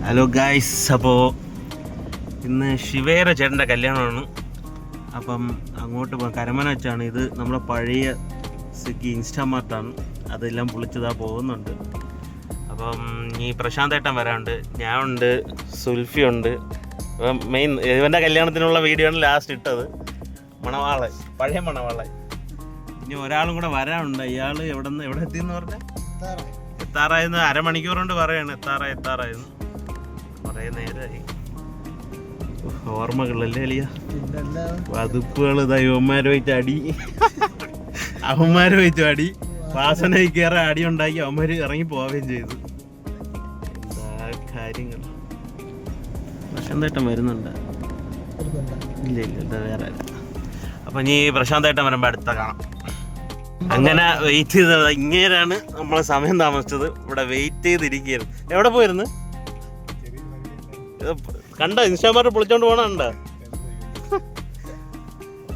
Hello guys, അപ്പോൾ ഇന്ന് ശിവേര ചേട്ടൻ്റെ കല്യാണമാണ്. അപ്പം അങ്ങോട്ട് പോകാം. കരമന വെച്ചാണ്. ഇത് നമ്മളെ പഴയ സ്വിഗ്ഗി ഇൻസ്റ്റാമാർട്ടാണ്. അതെല്ലാം പൊളിച്ചതാ പോകുന്നുണ്ട്. അപ്പം ഈ പ്രശാന്ത് ഏട്ടൻ വരാനുണ്ട്, ഞാനുണ്ട്, സുൽഫി ഉണ്ട്. അപ്പം മെയിൻ ഇവൻ്റെ കല്യാണത്തിനുള്ള വീഡിയോ ആണ് ലാസ്റ്റ് ഇട്ടത്. മണവാളൻ, പഴയ മണവാളൻ. ഇനി ഒരാളും കൂടെ വരാനുണ്ട്. ഇയാൾ എവിടെ എത്തിയെന്ന് പറഞ്ഞാൽ എത്താറായെന്ന് അരമണിക്കൂർ കൊണ്ട് പറയാണ്. എത്താറായെന്ന് കുറേ നേരമായി. ഓർമ്മകളല്ലേ അലിയ? വതുപ്പുകൾ ഇവന്മാര് വെച്ച് അടി, അവന്മാര് വെച്ച് അടി, വാസന കയറി അടി ഉണ്ടാക്കി അവന്മാര് ഇറങ്ങി പോവുകയും ചെയ്തു. എന്താ കാര്യങ്ങൾ. പ്രശാന്ത് ഏട്ടൻ വരുന്നുണ്ട്? ഇല്ല, വേറെ അല്ല. അപ്പം ഇനി പ്രശാന്ത് ഏട്ടൻ വരുമ്പോൾ അടുത്ത കാണാം. അങ്ങനെ വെയിറ്റ് ചെയ്തത് ഇങ്ങനെയാണ് നമ്മളെ സമയം താമസിച്ചത്. ഇവിടെ വെയിറ്റ് ചെയ്തിരിക്കുകയായിരുന്നു. എവിടെ പോയിരുന്നു? കണ്ടോ, ഇൻസ്റ്റാമാർട്ട് പൊളിച്ചോണ്ട് പോണുണ്ടോ?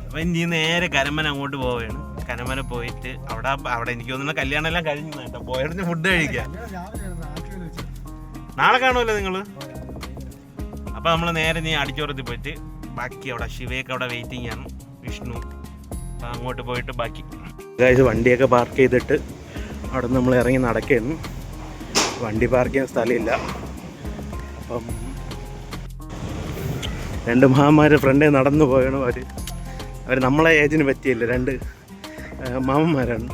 അപ്പൊ ഇനി നേരെ കരമന അങ്ങോട്ട് പോവുകയാണ്. കരമന പോയിട്ട് അവിടെ എനിക്ക് തോന്നുന്ന കല്യാണം എല്ലാം കഴിഞ്ഞു കേട്ടോ. പോയതിന് ഫുഡ് കഴിക്കാം. നാളെ കാണുമല്ലോ നിങ്ങള്. അപ്പൊ നമ്മള് നേരെ നീ അടിച്ചോറത്തിൽ പോയിട്ട് ബാക്കി അവിടെ ശിവയൊക്കെ അവിടെ വെയിറ്റിംഗ് ആണ്, വിഷ്ണു. അപ്പൊ അങ്ങോട്ട് പോയിട്ട് ബാക്കി വണ്ടിയൊക്കെ പാർക്ക് ചെയ്തിട്ട് അവിടെ നമ്മൾ ഇറങ്ങി നടക്കുകയായിരുന്നു. വണ്ടി പാർക്ക് ചെയ്യാൻ സ്ഥലമില്ല. അപ്പം രണ്ട് മാമന്മാർ ഫ്രണ്ടേ നടന്നു പോയാണ്. അവർ നമ്മളെ ഏജിന് പറ്റിയില്ല. രണ്ട് മാമന്മാരാണ്.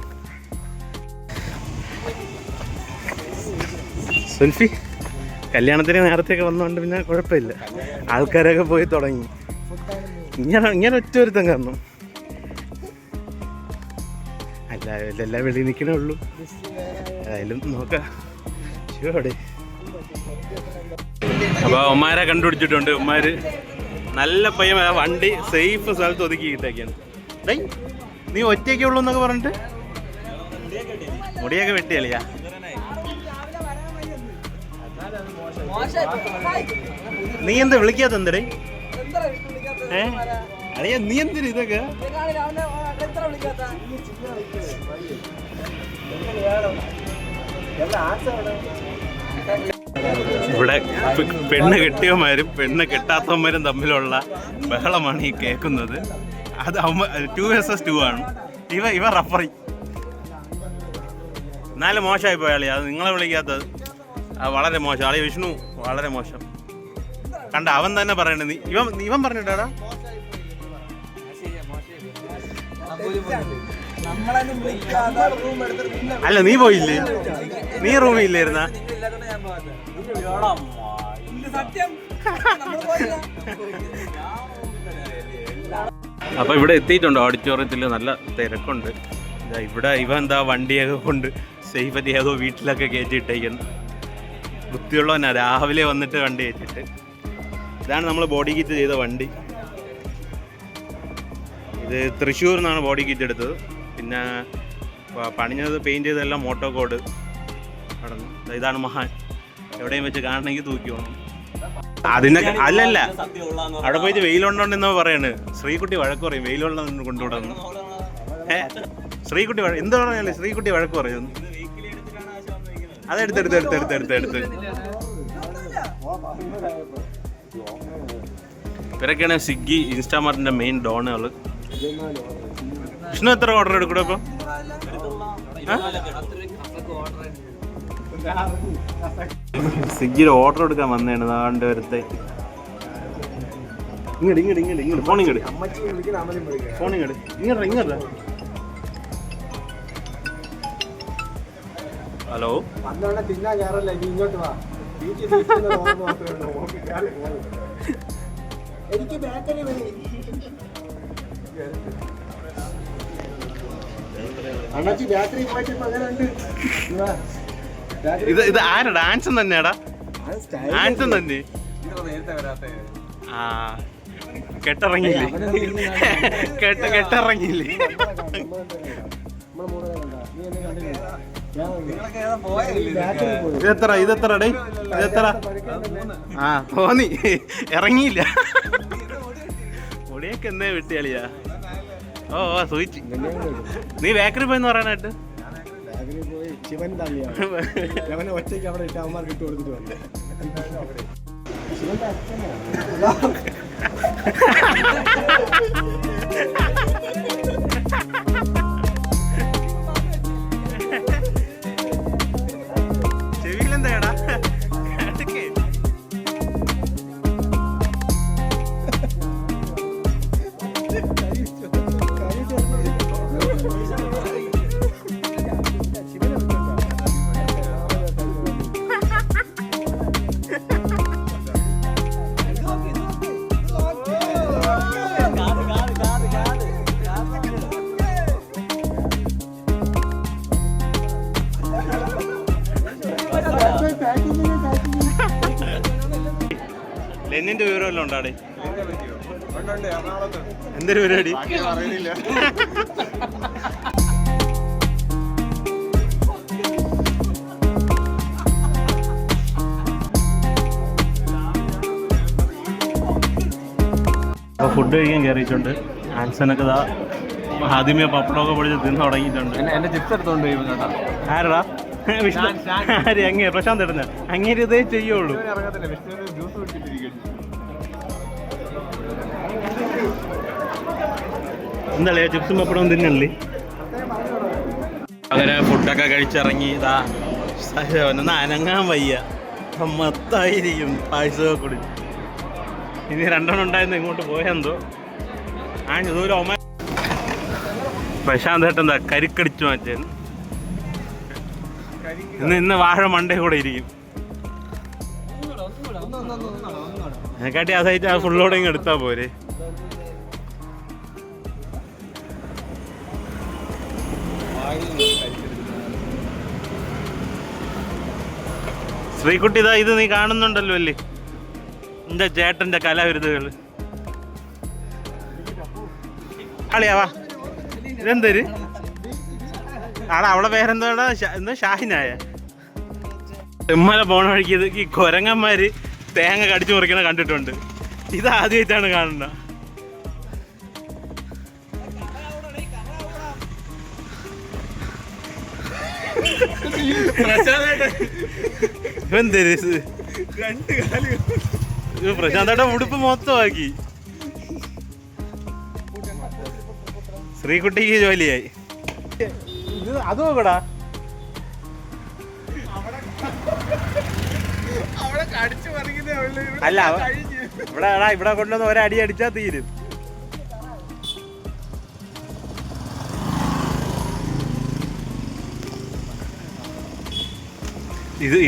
സുൽഫി കല്യാണത്തിന് നേരത്തെയൊക്കെ വന്നുകൊണ്ട് പിന്നെ കുഴപ്പമില്ല. ആൾക്കാരൊക്കെ പോയി തുടങ്ങി. ഇങ്ങനെ ഒറ്റ ഒരുത്തം കാരണം എല്ലാം വെളിയിൽ നിൽക്കണേ ഉള്ളൂ. ഏതായാലും നോക്കാം. ശിവടെ അപ്പോൾ ഉമ്മാരെ കണ്ടുപിടിച്ചിട്ടുണ്ട്. ഉമ്മാര് നല്ല പയ്യൻ. വണ്ടി സേഫ് സ്ഥലത്ത് ഒതുക്കി ഇട്ടേക്കാണ്. ഡേയ്, നീ ഒറ്റയ്ക്കേ ഉള്ളൂ എന്നൊക്കെ പറഞ്ഞിട്ട് മുടിയൊക്കെ വെട്ടിയളിയാ. നീ എന്താ വിളിക്കാത്ത? എന്തടേ അറിയാ, നീ എന്തിനു ഇതൊക്കെ? ഇവിടെ പെണ്ണ് കെട്ടിയവന്മാരും പെണ്ണ് കെട്ടാത്തവന്മാരും തമ്മിലുള്ള ബഹളമാണ് ഈ കേൾക്കുന്നത്. അത് 2 vs 2 ആണ്. ഇവ റഫറി. എന്നാലും മോശമായി പോയാളി. അത് നിങ്ങളെ വിളിക്കാത്തത് അത് വളരെ മോശം. ആളി വിഷ്ണു വളരെ മോശം. കണ്ട അവൻ തന്നെ പറയണത്. ഇവൻ പറഞ്ഞിട്ടാടാ. അല്ല, നീ പോയില്ലേ? നീ റൂമിൽ ഇല്ലായിരുന്ന? അപ്പൊ ഇവിടെ എത്തിയിട്ടുണ്ട്. ഓഡിറ്റോറിയത്തിൽ നല്ല തിരക്കുണ്ട്. ഇവിടെ ഇവ എന്താ വണ്ടിയൊക്കെ കൊണ്ട് സേഫറ്റി ഏതോ വീട്ടിലൊക്കെ കയറ്റിയിട്ടേക്കുന്നു. ബുദ്ധിയുള്ളവനാ. രാവിലെ വന്നിട്ട് വണ്ടി കയറ്റിട്ട്. ഇതാണ് നമ്മൾ ബോഡി കിറ്റ് ചെയ്ത വണ്ടി. ഇത് തൃശ്ശൂരിൽ നിന്നാണ് ബോഡി കിറ്റ് എടുത്തത്. പിന്നെ പണിഞ്ഞത് പെയിൻറ്റ് ചെയ്തതെല്ലാം മോട്ടോകോഡ് നടന്നു. ഇതാണ് മഹാൻ. എവിടെയും വെച്ച് കാണണമെങ്കിൽ തൂക്കി പോകണം. അതിനൊക്കെ അല്ലല്ല, അവിടെ പോയിട്ട് വെയിലുണ്ടോണ്ടെന്നോ പറയാണ്. ശ്രീകുട്ടി വഴക്ക് പറയും വെയിലുണ്ടെന്ന് കൊണ്ടുവിടുന്നു. ശ്രീകുട്ടി എന്താ പറഞ്ഞാലേ ശ്രീകുട്ടി വഴക്ക് പറയുന്നു. അതെടുത്ത് ഇവരൊക്കെയാണ് സ്വിഗ്ഗി ഇൻസ്റ്റാമാർട്ടിന്റെ മെയിൻ ഡോണുകൾ. വിഷ്ണു എത്ര ഓർഡർ എടുക്കൂടെ ഇപ്പൊ? സ്വിഗ്ഗിയിൽ ഓർഡർ എടുക്കാൻ വന്നതാണ്. നാണ്ട് വരത്തെ ഇങ്ങോട്ട് ഫോണിങ്ങോട്ട് ഹലോ. ഇത് ആരാ? ഡാൻസും തന്നെയാടാ. ഡാൻസും തന്നെ. ആ കെട്ടിറങ്ങിയില്ലേ? കെട്ടിറങ്ങിയില്ലേ? ഇതെത്ര ഡേ? ഇതെത്ര? ആ തോന്നി. ഇറങ്ങിയില്ല. മുടിയൊക്കെ എന്നേ വിട്ടിയാളിയാ. ഓ സൂചിച്ച്. നീ ബേക്കറി പോയെന്ന് പറയാനായിട്ട് അതിന് പോയി ശിവൻ തള്ളിയാണ് അവനെ ഒറ്റയ്ക്ക് അവിടെ ഇട്ട് അവന്മാർക്ക് ഇട്ട് കൊടുത്തിട്ട് വന്നേ. ശിവന്റെ അച്ഛനാണ്. ചെവിയിലെന്താടാ ലെന്നിന്റെ വിവരം വല്ലതും ഉണ്ടാടേ? എന്തൊരു പരിപാടി? അപ്പോൾ ഫുഡ് കഴിക്കാൻ കയറിയിട്ടുണ്ട്. ആൻസനൊക്കെ ഇതാ ആദ്യമേ പപ്പടമൊക്കെ പൊടിച്ച് തിന്ന് തുടങ്ങിയിട്ടുണ്ട്. എന്റെ ചിപ്സ് എടുത്തോണ്ട് ആരടാ? ആര്? അങ്ങേ പ്രശാന്ത് എടുന്ന അങ്ങേര് ഇതേ ചെയ്യുള്ളൂ. എന്താ ചിപ്സും പപ്പടവും തിന്നല്ലേ? അങ്ങനെ ഫുഡൊക്കെ കഴിച്ചിറങ്ങി ഇതാ ഒന്ന് അനങ്ങാൻ വയ്യ, മൊത്തമായിരിക്കും പായസമൊക്കെ കുടിച്ച്. ഇനി രണ്ടെണ്ണം ഉണ്ടായിരുന്നു, ഇങ്ങോട്ട് പോയെന്തോ. ഇതുപോലെ പ്രശാന്ത് ഏട്ടൻ എന്താ കരിക്കടിച്ചു മാറ്റാൻ. ഇന്ന് വാഴ മണ്ടേ കൂടെ ഇരിക്കും. എന്നെക്കാട്ടി ആ സൈറ്റ് ആ ഫുള്ളോടെ ഇങ്ങ് എടുത്താ പോരെ. ശ്രീകുട്ടി ഇതാ ഇത് നീ കാണുന്നുണ്ടല്ലോ അല്ലേ, എന്റെ ചേട്ടന്റെ കലാവിരുദ്ധകൾ. അളിയാവാ ഇതെന്തര് ആടാ? അവളെ പേരെന്താടാ? എന്താ ഷാഹിനായ? തെമ്മല പോണ വഴിക്ക് ഇത് ഈ കൊരങ്ങന്മാര് തേങ്ങ കടിച്ചു മുറിക്കണ കണ്ടിട്ടുണ്ട്. ഇത് ആദ്യമായിട്ടാണ് കാണുന്നത്. എന്തര് പ്രശാന്തേട്ട ഉടുപ്പ് മൊത്തമാക്കി. ശ്രീകുട്ടിക്ക് ജോലിയായി. അത് നോക്കടാ, അല്ല ഇവിടെ കൊണ്ടുവന്ന് ഒരടി അടിച്ചാ തീരും.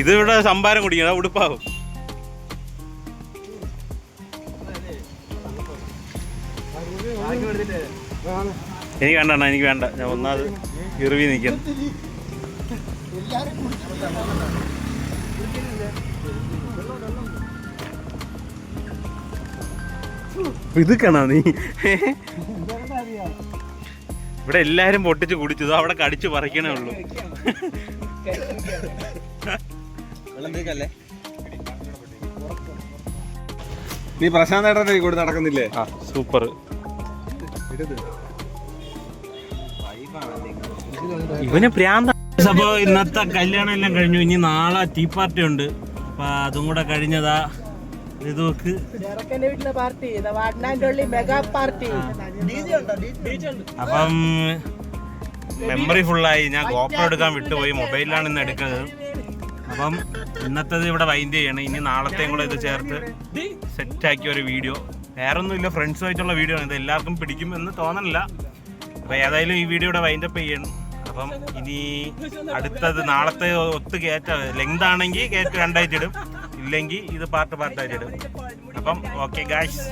ഇത് ഇവിടെ സംഭാരം കുടിക്കണം, ഉടുപ്പാവും. എനിക്ക് വേണ്ട, എനിക്ക് വേണ്ട. ഞാൻ ഒന്നാമത് ഇറിവി നിൽക്കുന്നു. ഇതൊക്കെയാണോ നീ? ഇവിടെ എല്ലാരും പൊട്ടിച്ച് കുടിച്ചതോ അവിടെ കടിച്ചു പറിക്കണേ ഉള്ളൂ. നീ പ്രശാന്തേട്ടനെ കൂടെ നടക്കുന്നില്ലേ? സൂപ്പർ. ഇവന് പ്രാന്ത. അപ്പൊ ഇന്നത്തെ കല്യാണം എല്ലാം കഴിഞ്ഞു. ഇനി നാളെ ടീ പാർട്ടി ഉണ്ട്. അപ്പൊ അതും കൂടെ കഴിഞ്ഞതാ. ഇത് നോക്ക്, അപ്പം മെമ്മറി ഫുള്ളായി. ഞാൻ ഗോപ്രോ എടുക്കാൻ വിട്ടുപോയി, മൊബൈലിലാണ് ഇന്ന് എടുക്കുന്നത്. അപ്പം ഇന്നത്തേത് ഇവിടെ വൈൻഡ് ചെയ്യണം. ഇനി നാളത്തെയും കൂടെ ഇത് ചേർത്ത് സെറ്റാക്കിയ ഒരു വീഡിയോ. വേറൊന്നുമില്ല, ഫ്രണ്ട്സുമായിട്ടുള്ള വീഡിയോ ആണ്. ഇത് എല്ലാവർക്കും പിടിക്കുമെന്ന് തോന്നണില്ല. അപ്പോൾ ഏതായാലും ഈ വീഡിയോ ഇവിടെ വൈൻഡപ്പ് ചെയ്യണം. അപ്പം ഇനി അടുത്തത് നാളത്തെ ഒത്ത് ലെങ്ത് ആണെങ്കിൽ 2 ആയിട്ട് ഇടും, ഇല്ലെങ്കിൽ ഇത് പാർട്ടായിട്ട് ഇടും. അപ്പം ഓക്കെ ഗായ്സ്.